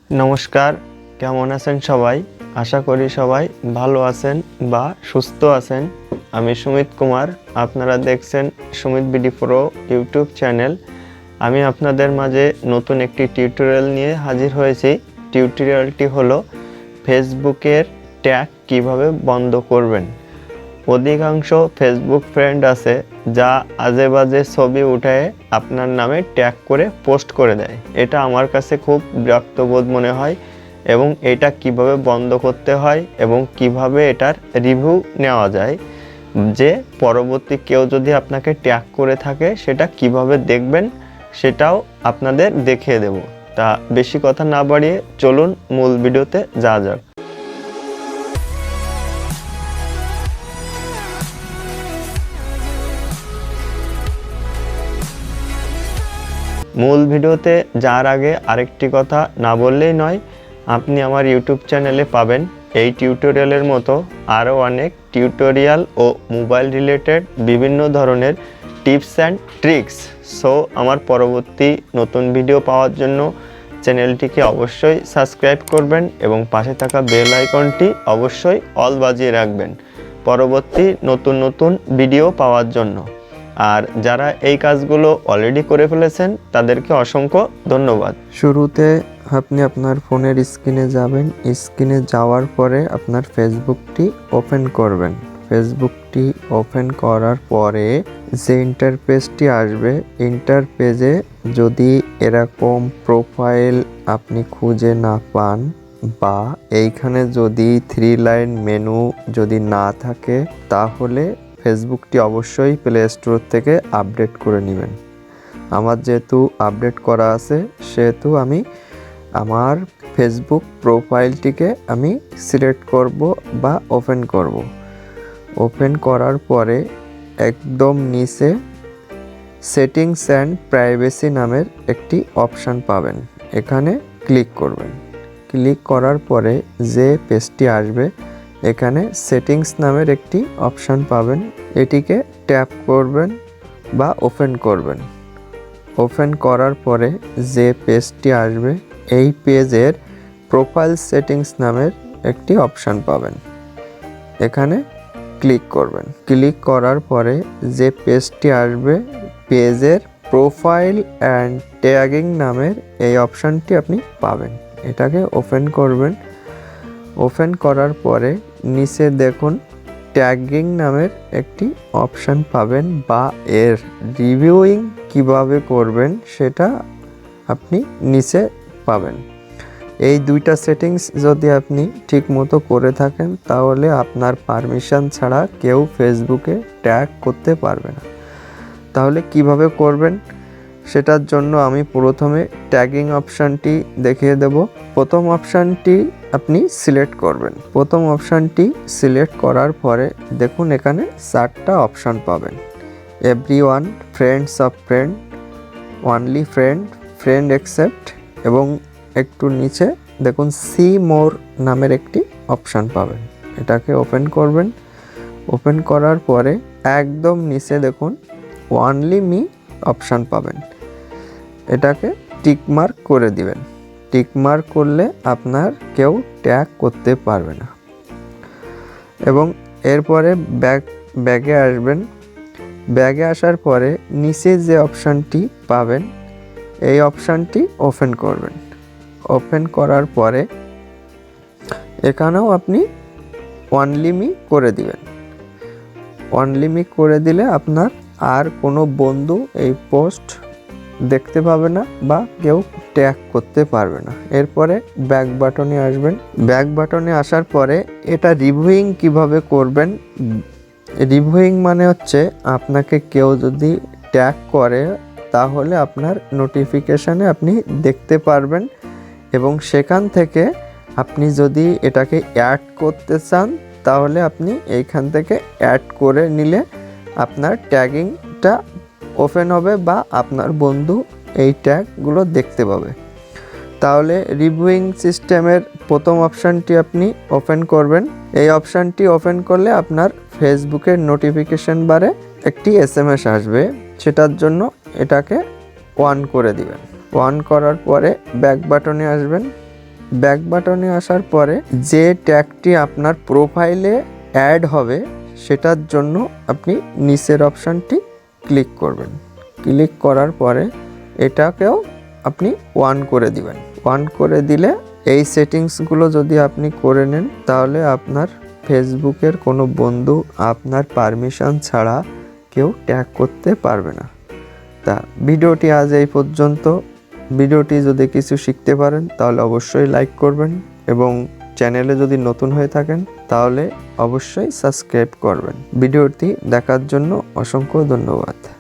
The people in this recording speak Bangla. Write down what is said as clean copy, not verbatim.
নমস্কার, কেমন আছেন সবাই? আশা করি সবাই ভালো আছেন বা সুস্থ আছেন। আমি সুমিত কুমার, আপনারা দেখছেন Sumit BD pro YouTube channel. আমি আপনাদের মাঝে নতুন একটি টিউটোরিয়াল নিয়ে হাজির হয়েছি। টিউটোরিয়ালটি হলো ফেসবুকের ট্যাগ কিভাবে বন্ধ করবেন। অধিকাংশ ফেসবুক ফ্রেন্ড আছে যা আজে বাজে ছবি উঠায় আপনার নামে ট্যাগ করে পোস্ট করে দেয়। এটা আমার কাছে খুব বিরক্তবোধ মনে হয় এবং এটা কিভাবে বন্ধ করতে হয় এবং কিভাবে এটার রিভিউ নেওয়া যায়, যে পরবর্তী কেউ যদি আপনাকে ট্যাগ করে থাকে সেটা কিভাবে দেখবেন সেটাও আপনাদের দেখিয়ে দেব। তা বেশি কথা না বাড়িয়ে চলুন মূল ভিডিওতে যাওয়া যাক। মূল ভিডিওতে যাওয়ার আগে আরেকটি কথা না বললেই নয়, আপনি আমার ইউটিউব চ্যানেলে পাবেন এই টিউটোরিয়ালের মতো আরও অনেক টিউটোরিয়াল ও মোবাইল রিলেটেড বিভিন্ন ধরনের টিপস অ্যান্ড ট্রিক্স। সো আমার পরবর্তী নতুন ভিডিও পাওয়ার জন্য চ্যানেলটিকে অবশ্যই সাবস্ক্রাইব করবেন এবং পাশে থাকা বেল আইকনটি অবশ্যই অল বাজিয়ে রাখবেন পরবর্তী নতুন ভিডিও পাওয়ার জন্য। আর যারা এই কাজগুলো অলরেডি করে ফেলেছেন তাদেরকে অসংখ্য ধন্যবাদ। শুরুতে আপনি আপনার ফোনের স্ক্রিনে যাবেন। স্ক্রিনে যাওয়ার পরে আপনার ফেসবুকটি ওপেন করবেন। ফেসবুকটি ওপেন করার পরে যে ইন্টারফেসটি আসবে, ইন্টারফেসে যদি এরকম প্রোফাইল আপনি খুঁজে না পান বা এইখানে যদি 3 লাইন মেনু যদি না থাকে, তাহলে ফেসবুকটি অবশ্যই প্লে স্টোর থেকে আপডেট করে নেবেন। আমার যেহেতু আপডেট করা আছে সেহেতু আমি আমার ফেসবুক প্রোফাইলটিকে আমি সিলেক্ট করব বা ওপেন করব। ওপেন করার পরে একদম নিচে সেটিংস অ্যান্ড প্রাইভেসি নামের একটি অপশান পাবেন, এখানে ক্লিক করবেন। ক্লিক করার পরে যে পেজটি আসবে, এখানে সেটিংস নামের একটি অপশান পাবেন, এটিকে ট্যাপ করবেন বা ওপেন করবেন। ওপেন করার পরে যে পেজটি আসবে, এই পেজের প্রোফাইল সেটিংস নামের একটি অপশান পাবেন, এখানে ক্লিক করবেন। ক্লিক করার পরে যে পেজটি আসবে, পেজের প্রোফাইল অ্যান্ড ট্যাগিং নামের এই অপশানটি আপনি পাবেন, এটাকে ওপেন করবেন। ওপেন করার পরে নিচে দেখুন ট্যাগিং নামের একটি অপশান পাবেন বা এর রিভিউইং কিভাবে করবেন সেটা আপনি নিচে পাবেন। এই দুইটা সেটিংস যদি আপনি ঠিক মতো করে থাকেন তাহলে আপনার পারমিশন ছাড়া কেউ ফেসবুকে ট্যাগ করতে পারবে না। তাহলে কিভাবে করবেন সেটার জন্য আমি প্রথমে ট্যাগিং অপশানটি দেখিয়ে দেব। প্রথম অপশানটি আপনি সিলেক্ট করবেন। প্রথম অপশানটি সিলেক্ট করার পরে দেখুন এখানে 4টা অপশান পাবেন। Everyone, friends of friend, only friend, friend accept এবং একটু নিচে দেখুন সি মোর নামের একটি অপশান পাবেন, এটাকে ওপেন করবেন। ওপেন করার পরে একদম নিচে দেখুন অনলি মি অপশান পাবেন, এটাকে টিকমার্ক করে দিবেন। টিকমার্ক করলে আপনার কেউ ট্যাগ করতে পারবে না। এবং এরপরে ব্যাগে আসবেন। ব্যাগে আসার পরে নিচে যে অপশানটি পাবেন, এই অপশানটি ওপেন করবেন। ওপেন করার পরে এখানেও আপনি অনলি মি করে দিবেন। অনলি মি করে দিলে আপনার আর কোনো বন্ধু এই পোস্ট দেখতে পাবে না বা কেউ ট্যাগ করতে পারবে না। এরপরে ব্যাক বাটনে আসবেন। ব্যাক বাটনে আসার পরে এটা রিভিউইং কিভাবে করবেন। রিভিউইং মানে হচ্ছে আপনাকে কেউ যদি ট্যাগ করে তাহলে আপনার নোটিফিকেশানে আপনি দেখতে পারবেন এবং সেখান থেকে আপনি যদি এটাকে অ্যাড করতে চান তাহলে আপনি এইখান থেকে অ্যাড করে নিলে আপনার ট্যাগিংটা ওপেন হবে বা আপনার বন্ধু এই ট্যাগগুলো দেখতে পাবে। তাহলে রিভিউইং সিস্টেমের প্রথম অপশানটি আপনি ওপেন করবেন। এই অপশানটি ওপেন করলে আপনার ফেসবুকের নোটিফিকেশন বারে একটি SMS আসবে, সেটার জন্য এটাকে অন করে দিবেন। অন করার পরে ব্যাক বাটনে আসবেন। ব্যাক বাটনে আসার পরে যে ট্যাগটি আপনার প্রোফাইলে অ্যাড হবে সেটার জন্য আপনি নিচের অপশানটি ক্লিক করবেন। ক্লিক করার পরে এটাকেও আপনি 1 করে দিবেন। 1 করে দিলে এই সেটিংসগুলো যদি আপনি করে নেন তাহলে আপনার ফেসবুকের কোনো বন্ধু আপনার পারমিশন ছাড়া কেউ ট্যাগ করতে পারবে না। তা ভিডিওটি আজ এই পর্যন্ত। ভিডিওটি যদি কিছু শিখতে পারেন তাহলে অবশ্যই লাইক করবেন এবং চ্যানেলে যদি নতুন হয়ে থাকেন তাহলে অবশ্যই সাবস্ক্রাইব করবেন। ভিডিওটি দেখার জন্য অসংখ্য ধন্যবাদ।